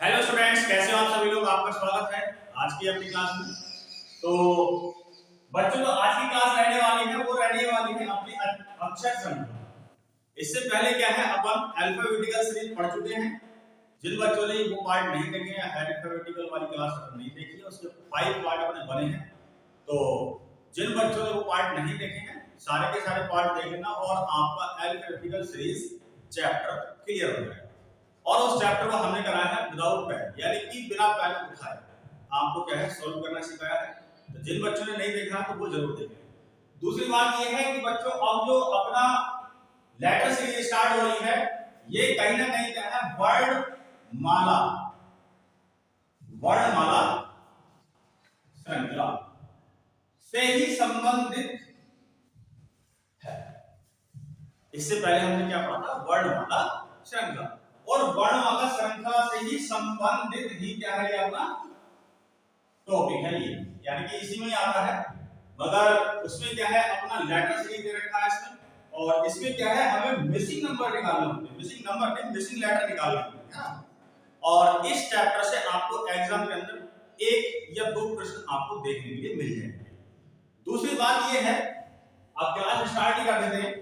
Hello students, कैसे हो आप सभी लोग। आपका स्वागत है आज की अपनी क्लास में। तो बच्चों, तो आज की क्लास रहने वाली है अपनी अक्षर श्रृंखला। इससे पहले क्या है, अपन अल्फाबेटिकल सीरीज पढ़ चुके हैं। जिन बच्चों ने वो पार्ट नहीं देखे हैं, अल्फाबेटिकल वाली क्लास नहीं देखी है, उसके 5 पार्ट अपने बने हैं। तो जिन बच्चों ने वो पार्ट नहीं देखे हैं, सारे के सारे पार्ट देख लेना और आपका अल्फाबेटिकल सीरीज चैप्टर क्लियर हो जाएगा। और उस चैप्टर को हमने कराया है विदाउट पेन, यानी कि बिना पेन उठाए आपको क्या है सोल्व करना सिखाया है। तो जिन बच्चों ने नहीं देखा तो वो जरूर देखें। दूसरी बात ये है कि बच्चों, अब जो अपना लेटर सीरीज स्टार्ट हो रही है, ये कहीं ना कहीं क्या है, वर्णमाला श्रृंखला से ही संबंधित है। इससे पहले हमने क्या पढ़ा था, वर्णमाला श्रृंखला, और वर्णमाला श्रृंखला से ही संबंधित ही क्या है, ये अपना टॉपिक है ये, यानी कि इसी में आता है। मगर उसमें क्या है, अपना लेटर सीरीज दे रखा है इसमें, और इसमें क्या है, हमें मिसिंग नंबर निकालना होता है। मिसिंग नंबर नहीं, मिसिंग लेटर निकालना होता है। और इस चैप्टर से आपको एग्जाम के अंदर 1 या 2 प्रश्न आपको देखने के लिए मिल जाएंगे। दूसरी बात ये है, अब क्लास स्टार्ट ही कर देते हैं।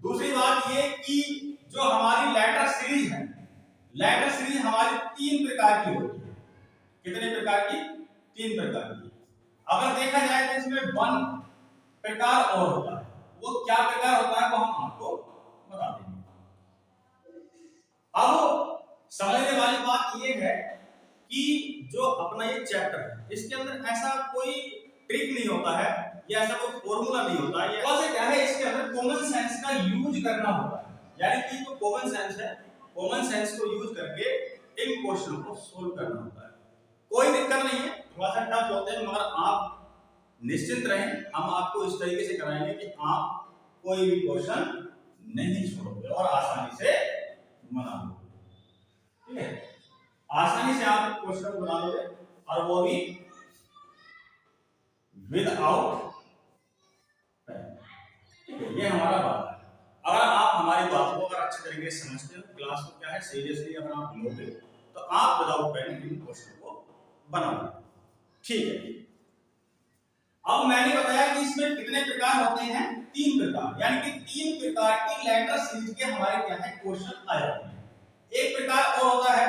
दूसरी बात ये कि जो हमारी लेटर सीरीज है, लेटर सीरीज हमारी 3 प्रकार की होती है। कितने प्रकार की? 3 प्रकार की। अगर देखा जाए तो इसमें 1 प्रकार और होता है। वो क्या प्रकार होता है वो हम आपको बता देंगे। अब समझने वाली बात ये है कि जो अपना ये चैप्टर है, इसके अंदर ऐसा कोई ट्रिक नहीं होता है या ऐसा कोई फॉर्मूला नहीं होता है। ये क्या है, इसके अंदर कॉमन सेंस का यूज करना होता है, यानी कि जो कॉमन सेंस है, कॉमन सेंस को यूज करके इन क्वेश्चन को सोल्व करना होता है। कोई दिक्कत नहीं है, थोड़ा सा टफ होते हैं, मगर आप निश्चिंत रहें, हम आपको इस तरीके से कराएंगे कि आप कोई भी क्वेश्चन नहीं छोड़ोगे और आसानी से बना लोगे। ठीक है, आसानी से आप क्वेश्चन बना लोगे, और वो भी विदाउट पेन। ये हमारा बात है। अगर आप हमारी बात को अगर अच्छे तरीके से समझते हो, क्लास को क्या है सीरियसली अगर आप लोगे, तो आप विदाउट पेन इन क्वेश्चन को बनाओगे। ठीक है, अब मैंने बताया कि इसमें कितने प्रकार होते हैं, 3 प्रकार, यानी कि 3 प्रकार की लेटर सीरीज के हमारे क्या है क्वेश्चन आ जाते हैं। एक प्रकार और होता है,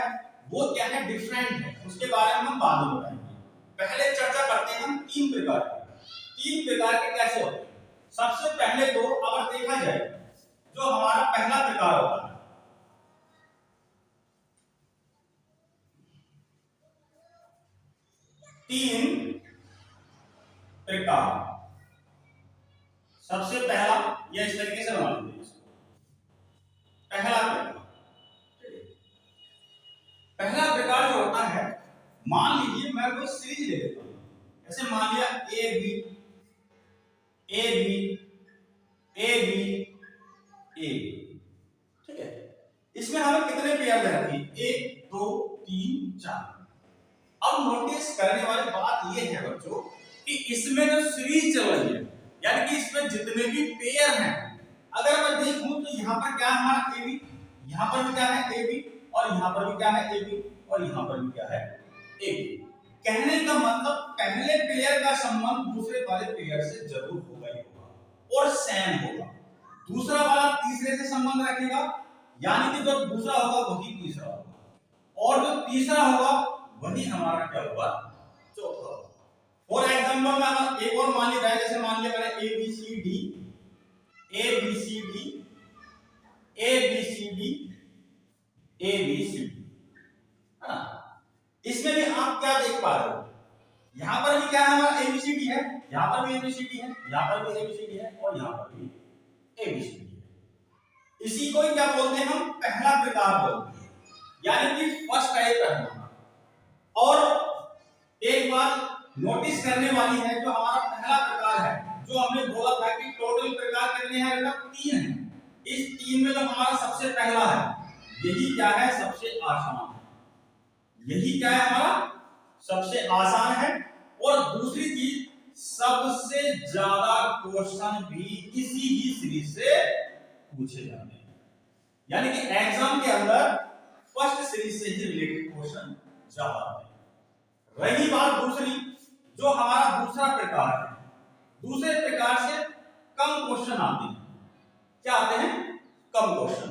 वो क्या है, डिफरेंट है, उसके बारे में हम बाद में बताएंगे। पहले चर्चा करते हैं हम 3 प्रकार की। 3 प्रकार के कैसे होते हैं। सबसे पहले तो अगर देखा जाए, जो हमारा पहला प्रकार होता है, तीन प्रकार। सबसे पहला, या इस तरीके से बना लेते हैं इसको, पहला प्रकार। पहला प्रकार जो होता है, मान लीजिए मैं कोई सीरीज ले लेता हूं, जैसे मान लिया A B A B A B A B. ठीक है, इसमें हमें कितने पेयर रहती है, 1 2 3 4। अब नोटिस करने वाली बात यह है बच्चों कि इसमें जो सीरीज चल रही है, यानी कि इसमें जितने भी पेयर हैं, अगर मैं देखूं तो यहां पर क्या है हमारा ए बी, यहां पर भी क्या है ए बी, और यहां पर भी क्या है ए बी, और यहां पर भी क्या है ए बी। कहने का मतलब पहले पेयर का संबंध दूसरे वाले पेयर से जरूर होगा ही होगा और सेम होगा। दूसरा वाला तीसरे से संबंध रखेगा, यानी कि जो दूसरा होगा वही तीसरा होगा, और जो तीसरा होगा वही हमारा क्या होगा, चौथा होगा। फॉर एग्जांपल में एक और मान लिया, जैसे मान लिया मैंने A B C D A B C D A B C D A B C D, है ना। इसमें भी आप क्या देख पा रहे हो, यहां पर भी क्या है हमारा एबीसीडी है, यहां पर भी एबीसीडी है, यहां पर भी एबीसीडी है, और यहां पर भी एबीसीडी है। इसी को क्या बोलते हैं हम, पहला प्रकार बोलते हैं, यानी कि फर्स्ट टाइप है। और एक बात नोटिस करने वाली है, जो हमारा पहला प्रकार है, जो हमने बोला था कि टोटल प्रकार कितने हैं बेटा, 3 हैं। इस 3 में जो हमारा सबसे पहला है, यही क्या है, सबसे आसान है। यही क्या है हमारा सबसे आसान है, और दूसरी चीज, सबसे ज्यादा क्वेश्चन भी इसी ही सीरीज से पूछे जाते हैं, यानी कि एग्जाम के अंदर फर्स्ट सीरीज से ही रिलेटेड क्वेश्चन ज्यादा आते हैं। रही बात दूसरी, जो हमारा दूसरा प्रकार है, दूसरे प्रकार से कम क्वेश्चन आते हैं। क्या आते हैं? कम क्वेश्चन।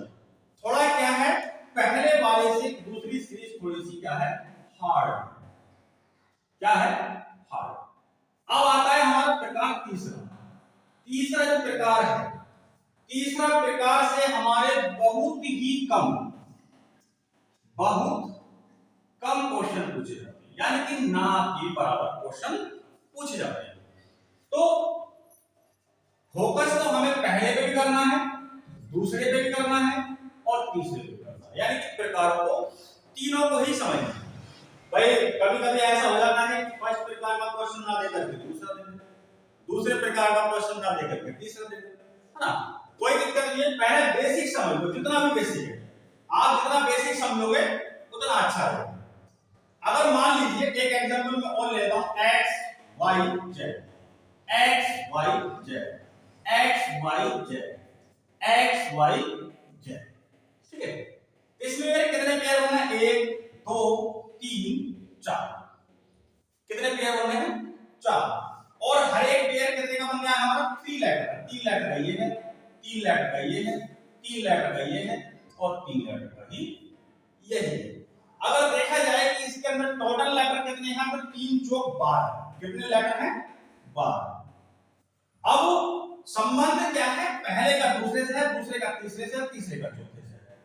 थोड़ा क्या है, पहले वाले से दूसरी सीरीज थोड़ी सी क्या है, हार्ड। क्या है? हार्ड। अब आता है हमारा प्रकार तीसरा। तीसरा जो प्रकार है, तीसरा प्रकार से हमारे बहुत कम क्वेश्चन पूछे जाते हैं, यानी कि ना के बराबर क्वेश्चन पूछे जाते हैं। तो फोकस तो हमें पहले पे भी करना है, दूसरे पे भी करना है और तीसरे पे भी करना है, यानी कि प्रकार को तीनों को ही समझना है। भाई कभी कभी ऐसा हो जाता है कि फर्स्ट प्रकार का क्वेश्चन ना देकर के दूसरा दे दे, दूसरे प्रकार का क्वेश्चन ना देकर के तीसरा दे दे, है ना? कोई दिक्कत नहीं है, पहले बेसिक समझ लो, जितना भी बेसिक है। आप जितना बेसिक समझोगे उतना अच्छा है। अगर मान लीजिए एक एग्जांपल में और लेता हूं, x y z, x y z, x y z, x y z, ठीक है? इसमें मेरे कितने पेयर बनना है? 1 2 3 4। कितने पेयर बनने हैं? 4। और हर एक पेयर कितने का बन गया हमारा? 3 लेटर। 3 लेटर का ये है, 3 लेटर का ये है, 3 लेटर का ये है और 3 लेटर का ही ये है। अगर देखा जाए कि इसके अंदर टोटल लेटर कितने हैं, तो 3 चौक 12। कितने लेटर हैं? 12। अब संबंध क्या है? पहले का दूसरे से है, दूसरे का तीसरे से, तीसरे का चौथे से है।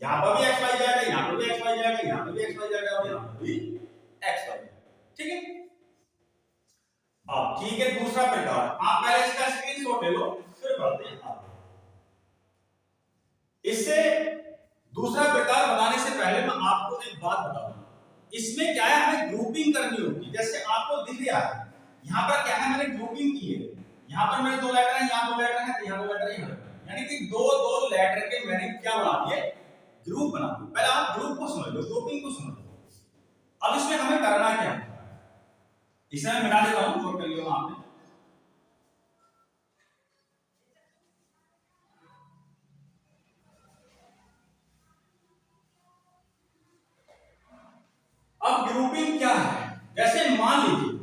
यहां पर भी एक्स वाई जाएगा, यहां पर भी एक्स वाई जाएगा, यहां पर भी एक्स वाई जाएगा और यहां पर भी एक्स वाई। ठीक है? अब ठीक है, दूसरा प्रकार आप पहले इसका स्क्रीनशॉट ले लो, फिर बढ़ते हैं आगे। इससे दूसरा प्रकार बनाने से पहले मैं आपको एक बात बता दूं, इसमें क्या है, हमें ग्रुपिंग करनी होगी। जैसे आपको दिख रहा है यहां पर क्या है, मैंने ग्रुपिंग की है। यहां पर मेरे 2 लेटर हैं, यहां 2 लेटर हैं, यहां 2 लेटर हैं, यानी कि दो लेटर के मैंने क्या बना दिए? ग्रुप बना दिए। पहले आप ग्रुप को समझ लो, ग्रुपिंग को समझ लो। अब इसमें हमें करना क्या है, इसे मैं मिटा देता हूं, नोट कर लियो आपने। अब ग्रुपिंग क्या है? जैसे मान लीजिए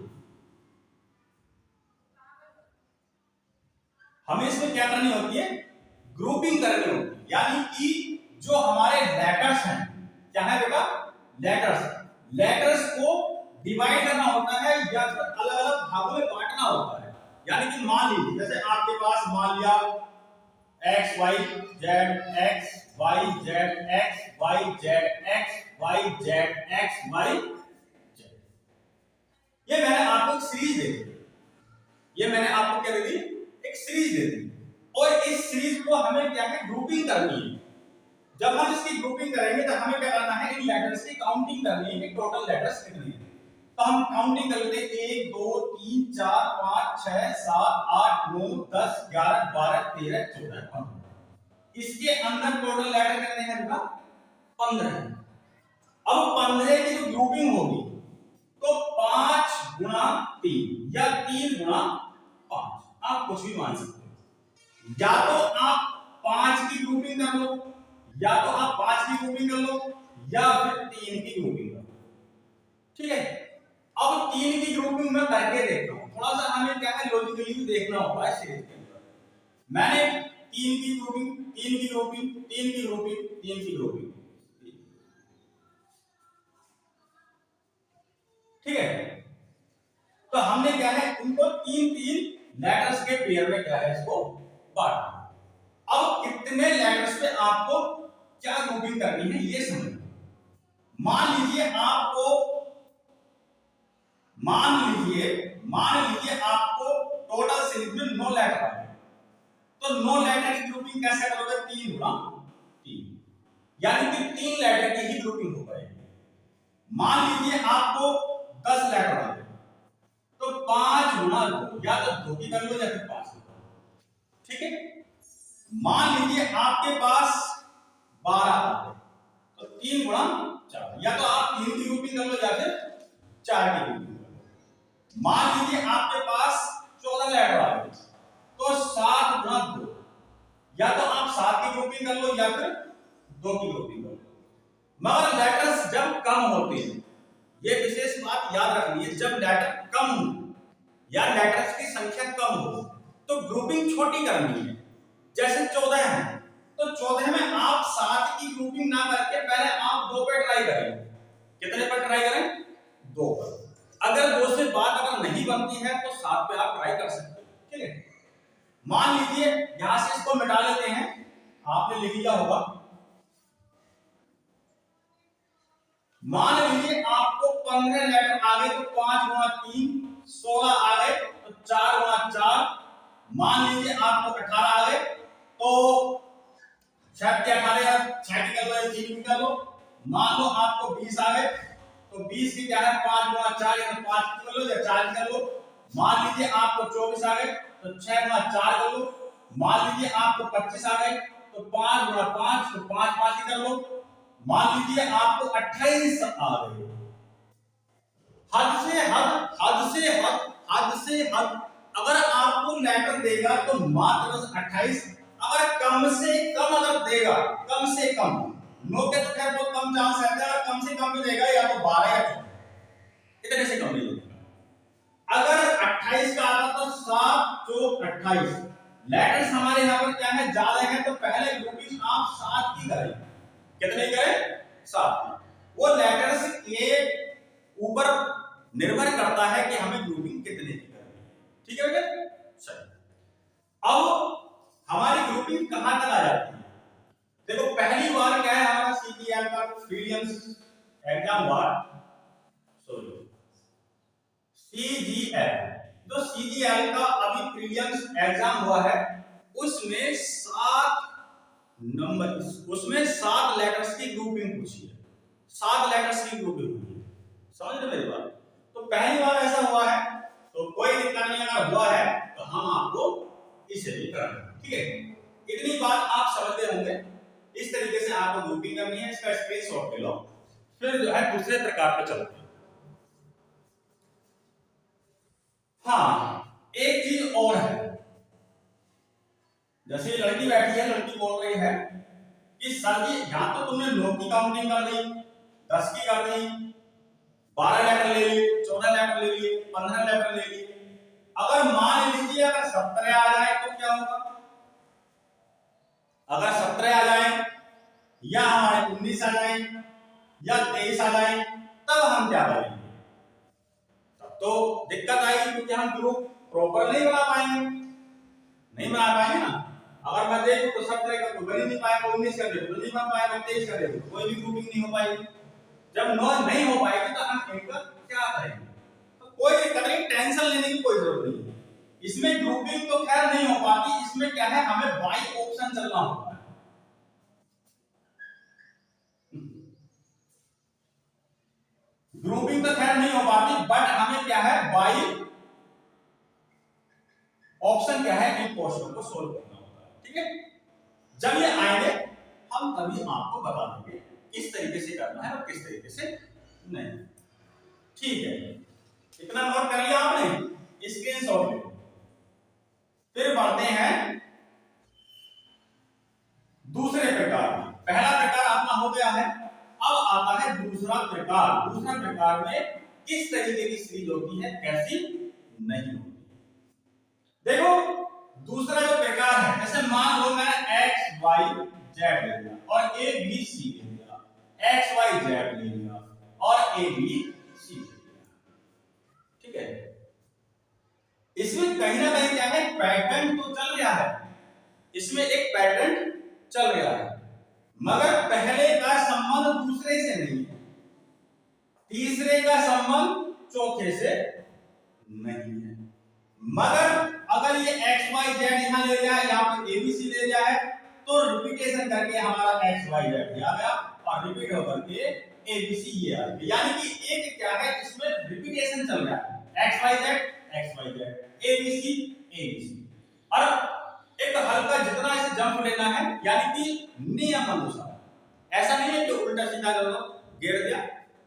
हमें इसमें क्या करनी होती है? ग्रुपिंग करनी होती है, यानी कि जो हमारे लेटर्स हैं, क्या है बेटा? लेटर्स। लेटर्स को डिवाइड करना होता है या फिर अलग अलग भागों में बांटना होता है। यानी कि मान लीजिए जैसे आपके पास मान लिया x y z x y z x y z x y z x y z, ये मैंने आपको एक सीरीज दे दी। ये मैंने आपको क्या दे दी? एक सीरीज दे दी। और इस सीरीज को हमें क्या है? ग्रुपिंग करनी है। जब हम इसकी ग्रुपिंग करेंगे तो हमें क्या करना है? इन लेटर्स की काउंटिंग करनी है कि टोटल लेटर्स कितने हैं। तो हम काउंटिंग कर लेते हैं, 1 2 3 4 5 6 7 8 9 10 11 12 13 14 15। इसके अंदर टोटल लेटर कितने हैं बेटा? 15 है। अब 15 की जो ग्रुपिंग होगी तो 5 गुणा 3 या 3 गुणा 5, आप कुछ भी मान सकते हो। या तो आप 5 की ग्रुपिंग कर लो, या तो आप 5 की ग्रुपिंग कर लो, या फिर 3 की ग्रुपिंग कर लो। ठीक है? अब 3 की ग्रुपिंग में करके देखता हूं, थोड़ा सा हमें क्या है, लॉजिकली भी देखना होता है सीरीज के अंदर। मैंने 3 की ग्रुपिंग, 3 की ग्रुपिंग, 3 की ग्रुपिंग, 3 की ग्रुपिंग, ठीक है? तो हमने क्या है, इनको 3 लेटर्स के पेयर में क्या है, इसको बांटा। अब कितने लेटर्स पे आपको क्या ग्रुपिंग करनी है ये समझो। मान लीजिए आपको टोटल सीरीज में 9 लेटर आए, तो 9 लेटर की ग्रुपिंग कैसे करोगे? 3 गुणा 3, यानी कि 3 लेटर की ही ग्रुपिंग हो पाएगी। मान लीजिए आपको 10 लेटर आए, तो 5 गुणा 2, या तो 2 की कर लो या फिर 5 की कर लो। ठीक है? मान लीजिए आपके पास 12 आते, तो 3 गुणा 4, या तो आप 3 की ग्रुपिंग कर लो या फिर 4 की ग्रुपिंग कर लो। मान लीजिए आपके पास 14 लेटर आ गए, तो 7 गुणा 2, या तो आप 7 की ग्रुपिंग कर लो या फिर 2 की ग्रुपिंग कर लो। मगर लेटर्स जब कम कम होते हैं, ये विशेष बात याद रखनी है। जब लेटर कम हो या लेटर्स की संख्या कम हो तो ग्रुपिंग छोटी करनी है। जैसे 14 है तो 14 में आप 7 की ग्रुपिंग ना करके पहले आप 2 पे ट्राई करें। कितने पर ट्राई करें? 2 पर। अगर 2 से बात अगर नहीं बनती है तो 7 पे आप ट्राई कर सकते हैं। ठीक है, मान लीजिए यहां से इसको मिटा लेते हैं, आपने लिख लिया होगा। मान लीजिए आपको 15 लेटर आ गए तो 5 गुणा 3 16 आ गए तो 4 गुणा 4। मान लीजिए आपको 18 आ गए तो 6 के 18 6 की कर लो, 3 की कर लो। मान लो आपको 20 आ गए तो 20 की क्या है 5 गुणा 4 यानी 5 की कर लो या 4 की कर लो। मान लीजिए आपको 24 आ गए तो 6 गुणा 4 कर लो। मान लीजिए आपको 25 आ गए तो 5 गुणा 5 तो 5 5 की कर लो। मान लीजिए आपको 28 आ गए। हद से हद, हद से हद, हद से हद अगर आपको लेटर देगा तो मात्र बस 28। अगर कम से कम अगर देगा, कम से कम, नो के तो खैर बहुत कम चांस रहता है, अगर कम से कम भी देगा या तो 12 या 14, इतने से कम नहीं देगा। अगर 28 का आता तो 7 चौक 28। लेटर्स हमारे यहाँ पर क्या है, ज्यादा है तो पहले ग्रुपिंग आप 7 की करें। कितने करें? 7 की। वो लेटर्स के ऊपर निर्भर करता है कि हमें ग्रुपिंग कितने की करनी है। ठीक है बेटा, चलिए अब हमारी ग्रुपिंग कहां तक आ जाती है। देखो पहली बार क्या है हमारा सीजीएल का प्रीलिम्स एग्जाम हुआ, सॉरी सीजीएल, जो सीजीएल का अभी प्रीलिम्स एग्जाम हुआ है उसमें 7 नंबर, उसमें 7 लेटर्स की ग्रुपिंग पूछी है। 7 लेटर्स की ग्रुपिंग हुई है, समझ रहे मेरी बात। तो पहली बार ऐसा हुआ है तो कोई दिक्कत नहीं, अगर हुआ है तो हम आपको इसे भी कराएंगे। ठीक है, इतनी बात आप समझ गए होंगे। इस तरीके से आपको ग्रुपिंग करनी है, इसका स्क्रीनशॉट ले लो। फिर जो है दूसरे प्रकार पे चलते हैं। हाँ, एक चीज और है, जैसे लड़की बैठी है, लड़की बोल रही है कि सर जी यहां तो तुमने 9 की काउंटिंग कर दी, 10 की कर दी, 12 लेटर ले लिए, 14 लेटर ले लिए, 15 लेटर ले लिए। अगर मान लीजिए अगर 17 आ जाए तो क्या होगा? अगर 17 आ जाए या हमारे 19 आ जाए या 23 आ जाए तब हम क्या करेंगे? तब तो दिक्कत आएगी क्योंकि हम ग्रुप प्रॉपर नहीं बना पाएंगे, नहीं बना पाएंगे ना। अगर मैं देखूं तो 17 का तो बन ही नहीं पाएगा, 19 का देखो तो नहीं बन पाएगा, 23 का देखो कोई भी ग्रुपिंग नहीं हो पाएगी। जब नो नहीं हो पाएगी तो हम इनका क्या करेंगे? तो कोई दिक्कत नहीं, टेंशन लेने की कोई जरूरत नहीं है। इसमें ग्रुपिंग तो खैर नहीं हो पाती, इसमें क्या है हमें बाई ऑप्शन चलना होता है। ग्रुपिंग तो खैर नहीं हो पाती बट हमें क्या है बाई ऑप्शन क्या है इन क्वेश्चन को सोल्व करना होता है। ठीक है, जब ये आएंगे हम तभी आपको बता देंगे किस तरीके से करना है और किस तरीके से नहीं। ठीक है, इतना नोट कर लिया आपने, स्क्रीनशॉट ले। फिर बढ़ते हैं दूसरे प्रकार में। पहला प्रकार अपना हो गया है, अब आता है दूसरा प्रकार। दूसरा प्रकार में किस तरीके की सीरीज होती है, कैसी नहीं होती। देखो दूसरा जो प्रकार है, जैसे मान लो मैंने एक्स वाई जेड ले लिया और ए बी सी ले लिया, एक्स वाई जेड ले लिया और ए बी सी ले लिया। ठीक है, इसमें कहीं ना कहीं क्या है पैटर्न तो चल रहा है, इसमें एक पैटर्न चल रहा है मगर पहले का संबंध दूसरे से नहीं है, तीसरे का संबंध चौथे से नहीं है। मगर अगर ये एक्स वाई जेड यहां ले जाए, यहां पर एबीसी ले जाए तो रिपीटेशन करके हमारा एक्स वाई जेड आ गया और रिपीट होकर के एबीसी ये आ गया। यानी कि एक क्या है इसमें रिपीटेशन चल रहा है, X Y Z A B C A B C. और एक हल्का जितना इसे जंप लेना है, यानी कि नियम अनुसार, ऐसा नहीं है कि उल्टा सीधा कर दो गिर दिया।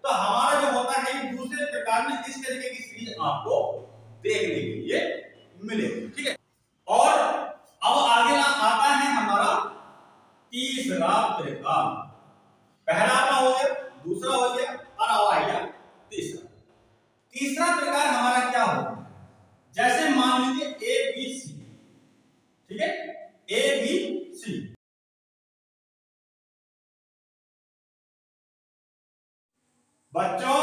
तो हमारा जो होता है दूसरे प्रकार में इस तरीके की सीरीज आपको देखने के लिए मिलेगी। ठीक है, और अब आगे ना आता है हमारा तीसरा प्रकार। पहला अपना हो गया, दूसरा हो गया और तीसरा प्रकार हमारा क्या होगा, जैसे मान लीजिए ए बी सी, ठीक है, ए बी सी। बच्चों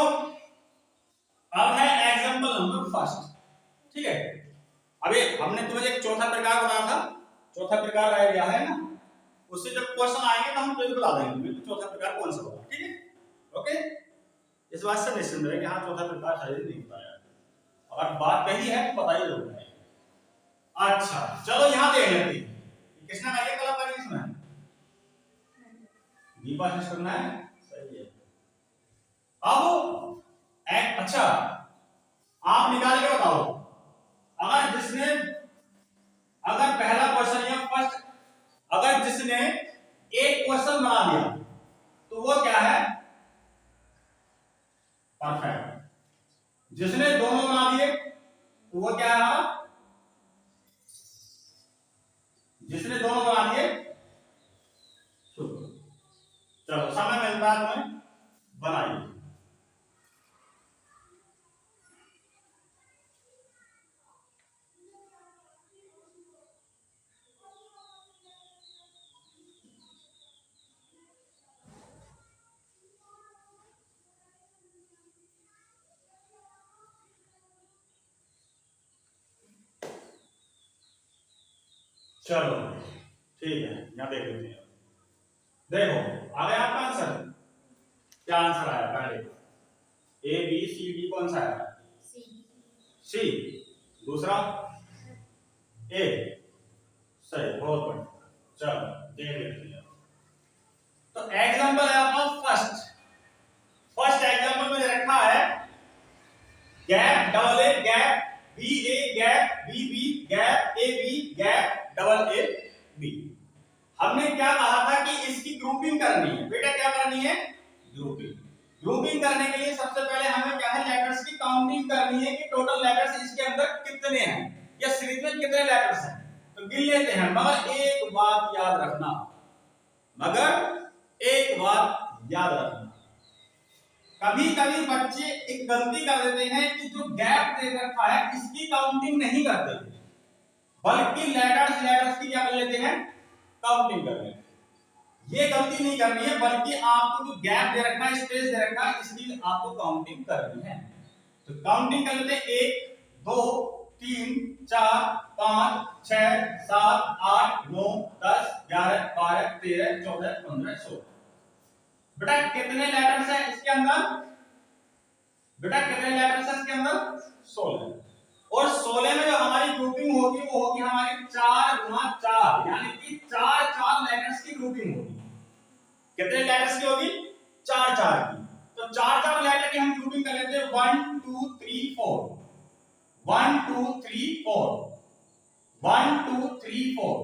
अब है एग्जांपल नंबर फर्स्ट, ठीक है। अभी हमने तुम्हें एक चौथा प्रकार बताया था, चौथा प्रकार रह गया है ना, उससे जब क्वेश्चन आएंगे तो हम तुझे बता देंगे तुम्हें चौथा प्रकार कौन सा होगा, ठीक है। ओके, इस बात से निश्चिंत रहे कि हाँ चौथा प्रकार शायद नहीं बताया, अगर बात कही है तो बताइए जरूर। अच्छा चलो यहाँ देख लेते हैं किसने पहले कलाकारी इसमें बी पास करना है, सही है। अब अच्छा आप निकाल के बताओ, अगर जिसने, अगर पहला क्वेश्चन या फर्स्ट, अगर जिसने एक क्वेश्चन बना दिया तो वो क्या है, परफेक्ट। जिसने दोनों बना दिए तो वो क्या है, जिसने दोनों बना दिए। चलो समय मिलता है तुम्हें, बनाइए। चलो ठीक है, यहां देख लेते हैं। देखो आ गया आपका आंसर, क्या आंसर आया पहले, ए बी सी डी कौन सा है, सी। दूसरा ए, सही, बहुत बढ़िया। चलो देख लेते हैं। तो एग्जांपल है आपका फर्स्ट, फर्स्ट एग्जांपल में रखा है gap double A gap B A gap B B gap A B gap double A B. हमने क्या कहा था कि इसकी ग्रुपिंग करनी है बेटा, क्या करनी है, ग्रुपिंग। ग्रुपिंग करने के लिए सबसे पहले हमें क्या है, लेटर्स की काउंटिंग करनी है कि टोटल लेटर्स इसके अंदर कितने हैं या सीरीज में कितने लेटर्स हैं, तो गिन लेते हैं। मगर एक बात याद रखना, मगर एक बात याद रखना, कभी कभी बच्चे एक गलती कर देते हैं कि जो गैप दे रखा है इसकी काउंटिंग नहीं करते, बल्कि लेटर्स लेटर्स की क्या कर लेते हैं, काउंटिंग कर लेते हैं। ये गलती नहीं करनी है, बल्कि आपको जो गैप दे रखा है, स्पेस दे रखा है, इसकी आपको काउंटिंग करनी है। तो काउंटिंग कर लेते हैं, 1 2 3 4 5 6 7 8 9 10 11 12 13 14 15 16। बेटा कितने लेटर्स है इसके अंदर, बेटा कितने लेटर्स है इसके अंदर, 16। और 16 में जो हमारी ग्रुपिंग होगी वो होगी हमारी 4 गुना 4, यानी कि 4 4 लेटर्स की ग्रुपिंग होगी। कितने लेटर्स की होगी, 4 4 की। तो 4 4 लेटर की हम ग्रुपिंग कर लेते हैं, 1 2 3 4 1 2 3 4 1 2 3 4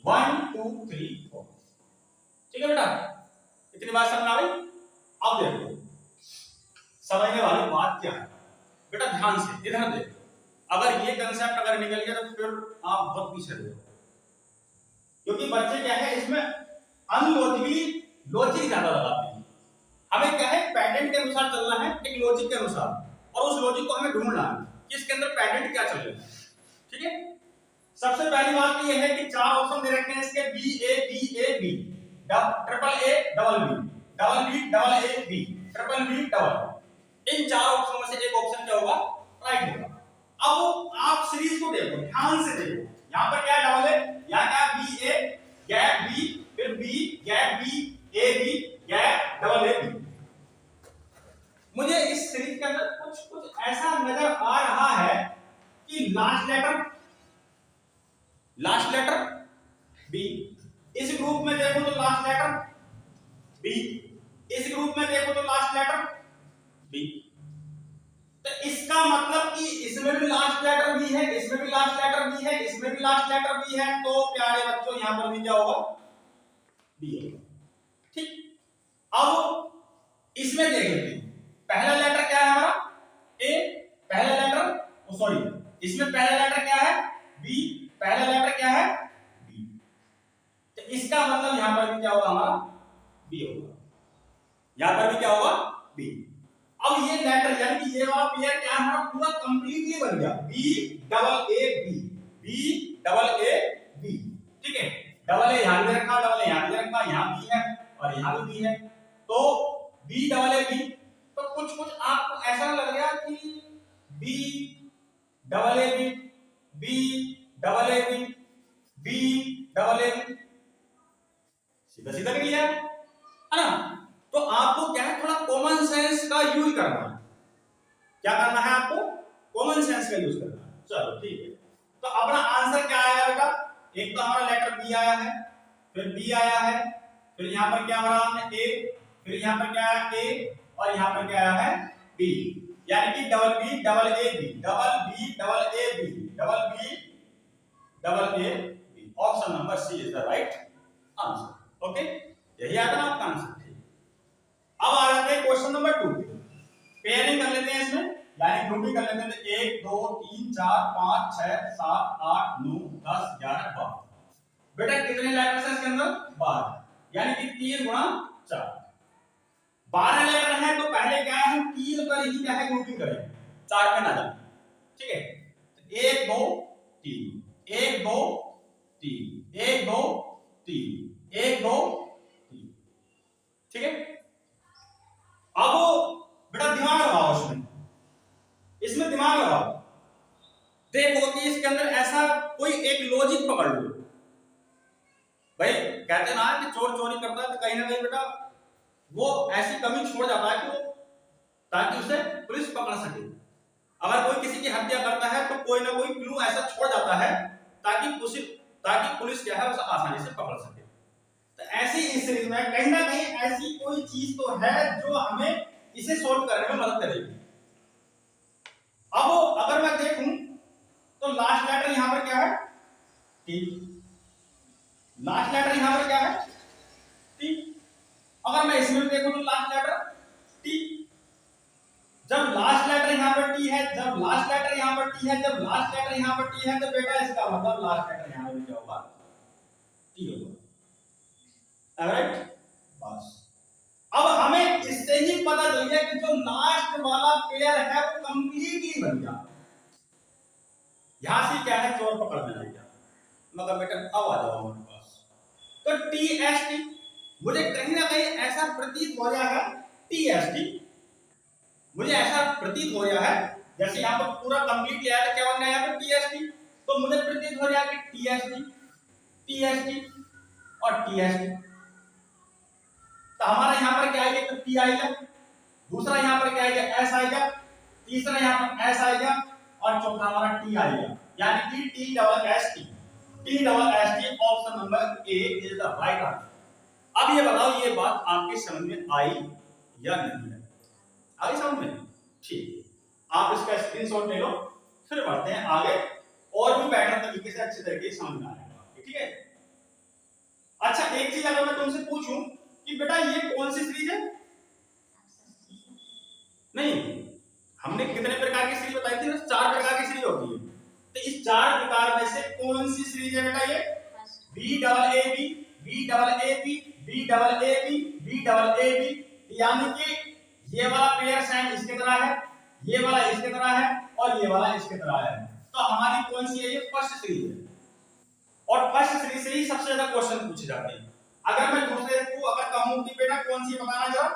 1 2 3 4। ठीक है बेटा, इतनी बात समझ आ गई। अब देखो समझने वाली बात क्या है बेटा, ध्यान से इधर देखो, अगर ये कंसेप्ट अगर निकल गया तो फिर आप बहुत पीछे रह जाओगे, क्योंकि बच्चे क्या है इसमें अनलॉजिकली लॉजिक ज्यादा लगाते हैं। हमें क्या है, पैटर्न के अनुसार चलना है, एक लॉजिक के अनुसार, और उस लॉजिक को हमें ढूंढना है कि इसके अंदर पैटर्न क्या चल रहा है। ठीक है, सबसे पहली बात तो ये है कि 4 ऑप्शन दे रखे हैं इसके, B A B, triple A double B double A B, triple B double. इन 4 ऑप्शन में से एक ऑप्शन क्या होगा, राइट होगा। अब आप सीरीज को देखो, ध्यान से देखो, यहां पर क्या डबल है, यहां क्या बी ए गैप बी, फिर B gap B A B gap double A B. मुझे इस सीरीज के अंदर कुछ कुछ ऐसा नजर आ रहा है कि लास्ट लेटर बी, इस ग्रुप में देखो तो लास्ट लेटर बी, इस ग्रुप में देखो तो लास्ट लेटर बी। तो इसका मतलब कि इसमें भी लास्ट लेटर बी है, इसमें भी लास्ट लेटर बी है, इसमें भी लास्ट लेटर बी है, तो प्यारे बच्चों यहां पर भी क्या होगा, बी होगा। ठीक, अब इसमें देख लेते हैं, पहला लेटर क्या है हमारा, ए, पहला लेटर, सॉरी इसमें पहला लेटर क्या है, बी, पहला लेटर क्या है, बी। तो इसका मतलब यहां पर भी क्या होगा हमारा, बी होगा, यहां पर भी क्या होगा, बी। अब ये लेटर यानी कि ये वाला पेयर क्या है हमारा पूरा कंप्लीटली बन गया B double A B, B double A B, ठीक है। डबल ए यहां भी रखा, डबल ए यहां भी रखा, यहां बी है और यहां भी बी है, तो बी डबल ए बी। तो कुछ कुछ आपको ऐसा लग रहा कि B double A B, B double A B, B double A B, सीधा सीधा क्लियर है ना। तो आपको क्या है थोड़ा कॉमन सेंस का यूज करना है। क्या करना है आपको? कॉमन सेंस का यूज करना है। चलो ठीक है, तो अपना आंसर क्या आएगा बेटा? एक तो हमारा लेटर बी आया है, फिर बी आया है, फिर यहां पर क्या बना हमने ए, फिर यहां पर क्या आया ए और यहां पर क्या आया है बी, यानी कि double B double A B, double B double A B, double B double A B. Option number C is the right answer. Okay, यही आया ना आपका आंसर। अब आ जाते हैं क्वेश्चन नंबर 2 पे। पेयरिंग कर लेते हैं इसमें, यानी ग्रुपिंग कर लेते हैं। तो 1 2 3 4 5 6 7 8 9 10 11 12। बेटा कितने लेटर्स हैं इसके अंदर? 12, यानी कि 3 गुणा 4, 12 लेटर है। तो पहले क्या है हम 3 पर ही क्या है ग्रुपिंग करेंगे, 4 पे ना जाए, ठीक है। 1 2 3, 1 2 3, 1 2 3, 1 2 3, ठीक है। अब बेटा दिमाग लगाओ इसमें, इसमें दिमाग लगाओ, देखो कि इसके अंदर ऐसा कोई एक लॉजिक पकड़ लो। भाई कहते ना कि चोर चोरी करता है तो कहीं ना कहीं बेटा वो ऐसी कमी छोड़ जाता है कि वो ताकि उसे पुलिस पकड़ सके। अगर कोई किसी की हत्या करता है तो कोई ना कोई क्लू ऐसा छोड़ जाता है ताकि पुलिस क्या है उसे आसानी से पकड़ सके। तो ऐसी इस सीरीज में कहीं ना कहीं ऐसी कोई चीज तो है जो हमें इसे सोल्व करने में मदद करेगी। अब अगर मैं देखूं तो लास्ट लेटर यहां पर क्या है? टी। लास्ट लेटर यहां पर क्या है? टी। अगर मैं इसमें भी देखूं तो लास्ट लेटर टी। जब लास्ट लेटर यहां पर टी है, जब लास्ट लेटर यहां पर टी है, जब लास्ट लेटर यहां पर टी है, तो बेटा इसका मतलब लास्ट लेटर यहां पर क्या होगा? टी होगा। राइट, बस अब हमें इससे ही पता चल गया कि जो लास्ट वाला पेयर है वो कंप्लीटली बन गया। यहां से क्या है चोर पकड़ में नहीं गया। मगर बेटा अब आ जाओ हमारे पास, तो टी एस टी मुझे कहीं ना कहीं ऐसा प्रतीत हो रहा है, टी एस टी मुझे ऐसा प्रतीत हो रहा है जैसे यहां पर पूरा कंप्लीट लिया है, क्या बनना है यहां पर टी एस टी। तो मुझे प्रतीत हो रहा है कि T S T, T S T और टी एस टी। तो हमारा यहां पर क्या आएगा? तो टी आएगा, दूसरा यहां पर क्या आएगा? एस आएगा, तीसरा यहां पर एस आएगा और चौथा हमारा टी आएगा, यानी कि T double S T, T double S T. Option number A is the right answer. अब ये बताओ ये बात आपके समझ में आई या नहीं है? आई समझ में? ठीक, आप इसका स्क्रीनशॉट ले लो, फिर बढ़ते हैं आगे और भी बेटर तरीके से अच्छे तरीके से समझ में आएगा, ठीक है। अच्छा एक चीज अगर मैं तुमसे पूछूं कि बेटा ये कौन सी सीरीज है? नहीं, हमने कितने प्रकार की सीरीज बताई थी? 4 प्रकार की सीरीज होती है। तो इस 4 प्रकार में से कौन सी सीरीज है बेटा ये? B double A B, B double A B, B double A B, B double A B, यानी कि ये वाला पेयर सेम इसके तरह है, ये वाला इसके तरह है और ये वाला इसके तरह है। तो हमारी कौन सी है? ये फर्स्ट सीरीज है। और फर्स्ट सीरीज से ही सबसे ज्यादा क्वेश्चन पूछे जाते हैं। अगर मैं दूसरे को अगर कहूं कि बेटा कौन सी बताना जरा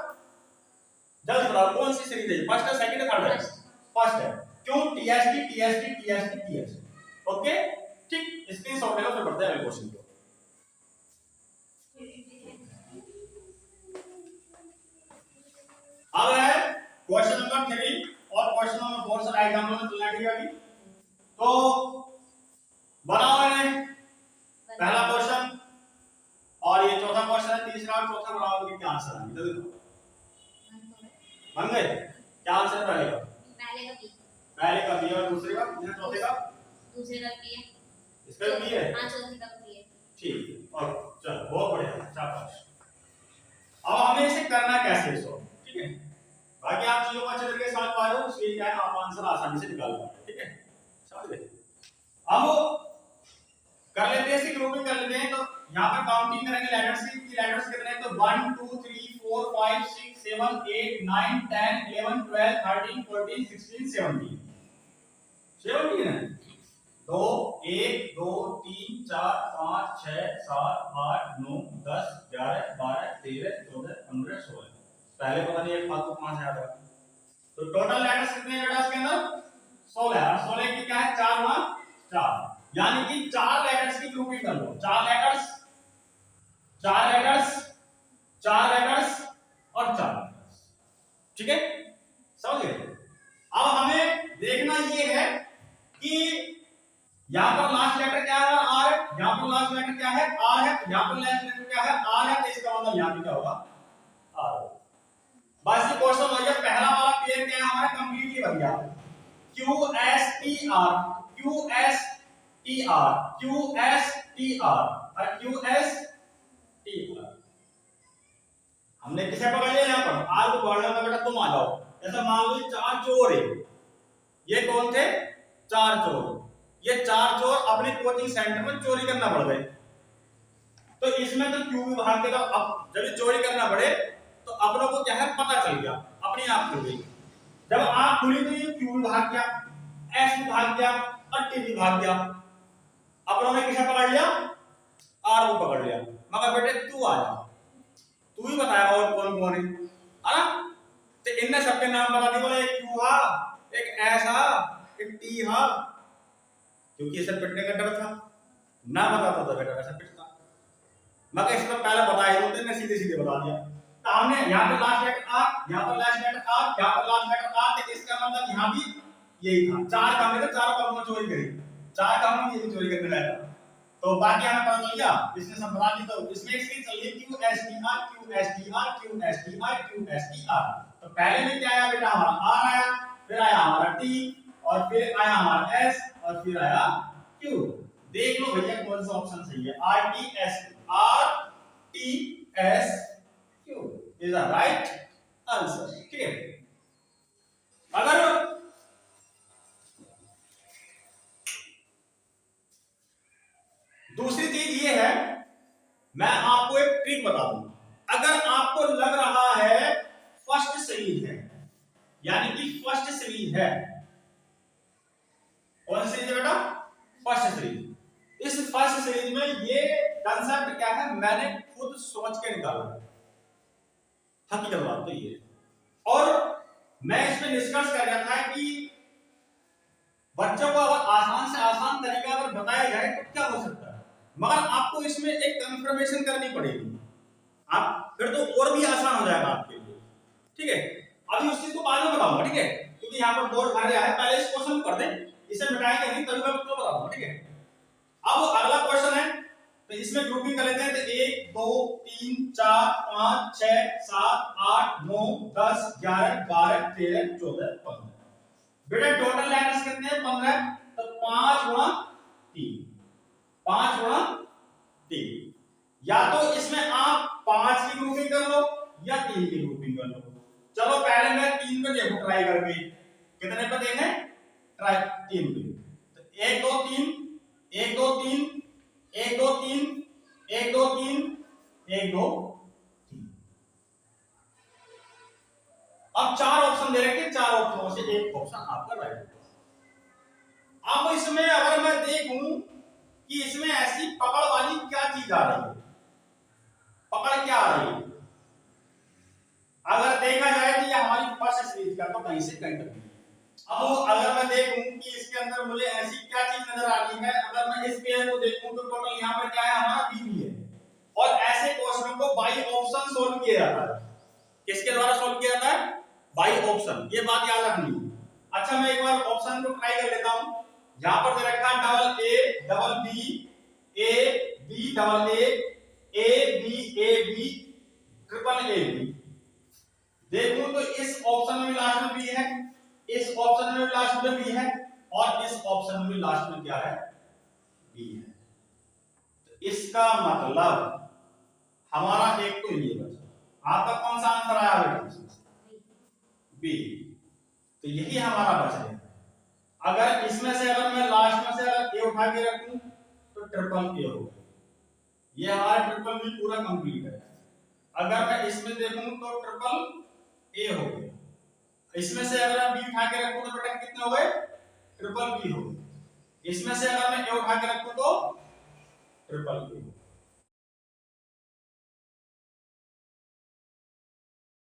जल्दी बताओ, कौन सी सीरीज है? फर्स्ट है, सेकंड है, थर्ड है? फर्स्ट है। क्यों? TST TST TST TST. Okay ठीक, स्क्रीनशॉट ले लो, फिर बढ़ते हैं अगले क्वेश्चन पे। अब है क्वेश्चन नंबर 3 और क्वेश्चन नंबर 4 से डायग्राम में तुलना की होगी। तो बनाओ इन्हें, पहला क्वेश्चन और ये चौथा क्वेश्चन है, तीसरा और चौथा बनाओ कि क्या आंसर आएंगे। जल्दी बताओ, बन गए? क्या आंसर है पहले का? पहले का बी और दूसरे का, चौथे का? दूसरे का बी है, इसका भी है? हां चौथे का बी है। ठीक है, और चलो बहुत बढ़िया, शाबाश। अब हमें इसे करना कैसे इसको, ठीक है। बाकी आप चीजों को अच्छे तरीके से समझ पा रहे हो, इसलिए क्या है आप आंसर आसानी से निकाल पाओगे, ठीक है। समझ गए? अब कर लेते हैं, इसे ग्रुपिंग कर लेते हैं। तो यहां पर काउंटिंग करेंगे लेटर्स की, लेटर्स कितने हैं? तो 1 2 3 4 5 6 7 8 9 10 11 12 13 14 16 17 17 है। 2 1 2 3 4 5 6 7 8 9 10 11 12 13 14 15 16 पहले पता नहीं एक फालतू कहां से आ गया। तो टोटल लेटर्स कितने हैं बेटा इसके अंदर 16 और 16 की क्या है 4 गुना 4 यानी कि 4 लेटर्स की ग्रुपिंग कर लो। 4 लेटर्स 4 लेटर्स 4 लेटर्स और 4 लेटर्स। ठीक है समझ गए। अब हमें देखना ये है कि यहां पर लास्ट लेटर क्या है आर है, यहां पर लास्ट लेटर क्या है आर है, यहां पर लास्ट लेटर क्या है आर है, तो इसका मतलब यहां पे क्या होगा आर होगा। बस ये क्वेश्चन हो गया। पहला वाला पेयर क्या है हमारा कंप्लीटली बन गया। Q S T R Q S T R Q S T R और क्यू एस टी आर। हमने किसे पकड़ लिया यहां पर आर को पकड़ना है बेटा तुम आ जाओ। जैसे मान लो 4 चोर है, ये कौन थे 4 चोर। ये 4 चोर अपने कोचिंग सेंटर में चोरी करना पड़ गए, तो इसमें तो क्यू भी भाग देगा। अब जब ये चोरी करना पड़े तो अपनों को क्या है पता चल गया, अपनी आंख खुल गई। जब आंख खुली तो ये क्यू भी भाग गया, एस भी भाग गया और टी भी भाग गया। अपनों ने किसे पकड़ लिया आर को पकड़ लिया। मगर बेटे तू आ जा, तू ही बताया और कौन कौन है ना। तो इनने सबके नाम बता दिए, बोले एक क्यू हा, एक एस हा, एक टी हा, क्योंकि इसे पिटने का डर था। ना बताता तो बेटा वैसे पिटता, मगर इसमें पहले बताया होते ने सीधे सीधे बता दिया। तो हमने यहाँ पे लास्ट लेटर आ, यहाँ पर लास्ट लेटर आ, यहाँ पर लास्ट लेटर आ, तो इसका मतलब यहाँ भी यही था। 4 का हमने तो चारों का हमने चोरी करी, 4 का हमने ये चोरी करने लगा। तो बाकी हमें पता चल गया, इसने सब बता दी। तो इसमें एक सीरीज चल रही है Q S T R Q S T R Q S T R Q S T R. तो पहले में क्या आया बेटा हमारा आर आया, फिर आया हमारा टी और फिर आया हमारा एस और फिर आया क्यू। देख लो भैया कौन सा ऑप्शन सही है। R T S Q is the right answer. ठीक है। अगर दूसरी चीज ये है, मैं आपको एक ट्रिक बता दूं। अगर आपको लग रहा है फर्स्ट सीरीज है, यानी कि फर्स्ट सीरीज है, कौन सी सीरीज है बेटा फर्स्ट सीरीज। इस फर्स्ट सीरीज में ये कंसेप्ट क्या है मैंने खुद सोच के निकाला है, हकीकत बात तो ये। और मैं इसमें निष्कर्ष कर रहा था कि बच्चों को अगर आसान से आसान तरीका अगर बताया जाए तो क्या हो सकता है, मगर आपको इसमें एक कंफर्मेशन करनी पड़ेगी। आप फिर तो और भी आसान हो जाएगा आपके लिए। ठीक है, अभी उस चीज को बाद में बताऊंगा। ठीक है, क्योंकि यहाँ पर बोर्ड भर रहा है, पहले इस क्वेश्चन को कर दें, इसे मिटाएंगे नहीं तभी मैं आपको बताऊंगा। ठीक है, अब अगला क्वेश्चन है, तो इसमें ग्रुपिंग कर लेते हैं। तो 1 2 3 4 5 6 7 8 9 10 11 12 13 14 15। बेटा टोटल लेटर्स कितने हैं 15। तो 5 गुणा 3, 5 गुणा 3। या तो इसमें आप 5 की ग्रुपिंग कर लो या 3 की ग्रुपिंग कर लो। चलो पहले मैं 3 पे देखो ट्राई करके, कितने पे देखें ट्राई 3 पे। तो 1 2 3 1 2 3 1 2 3 1 2 3 1 2 3। अब 4 ऑप्शन दे रखे, 4 ऑप्शनों से एक ऑप्शन आपका राइट है। अब इसमें अगर मैं देखूं कि इसमें ऐसी पकड़ वाली क्या चीज आ रही है, पकड़ क्या आ रही है। अगर देखा जाए कि ये हमारी फर्स्ट सीरीज का तो कहीं से कहीं तक। अब अगर मैं देखूं कि इसके अंदर मुझे ऐसी क्या चीज नजर आ रही है, अगर मैं इस पेयर को देखूं तो टोटल यहाँ पर क्या है हमारा बी है। और ऐसे क्वेश्चन को बाई ऑप्शन सोल्व किया जाता है। किसके द्वारा सोल्व किया जाता है बाई ऑप्शन, ये बात याद रखनी है। अच्छा मैं एक बार ऑप्शन को ट्राई कर लेता हूं। यहां पर दे रखा है double A double B A B double A B triple A B. देखूं तो इस ऑप्शन में लास्ट में बी है, इस ऑप्शन में लास्ट में बी है और इस ऑप्शन में लास्ट में क्या है बी है। तो इसका मतलब हमारा एक तो ये बचा। आपका कौन सा आंसर आया बेटा बी। तो यही हमारा बच गया। अगर इसमें से अगर मैं लास्ट में से अगर ए उठा के रखूं तो ट्रिपल ए होगा। ये हमारा ट्रिपल बी पूरा कंप्लीट है। अगर मैं इसमें देखूं तो ट्रिपल ए हो गया, इसमें से अगर मैं बी उठा के रखूं तो बेटा कितने हो गए, ट्रिपल बी हो गए, इसमें से अगर मैं ए उठा के रखूं तो ट्रिपल बी।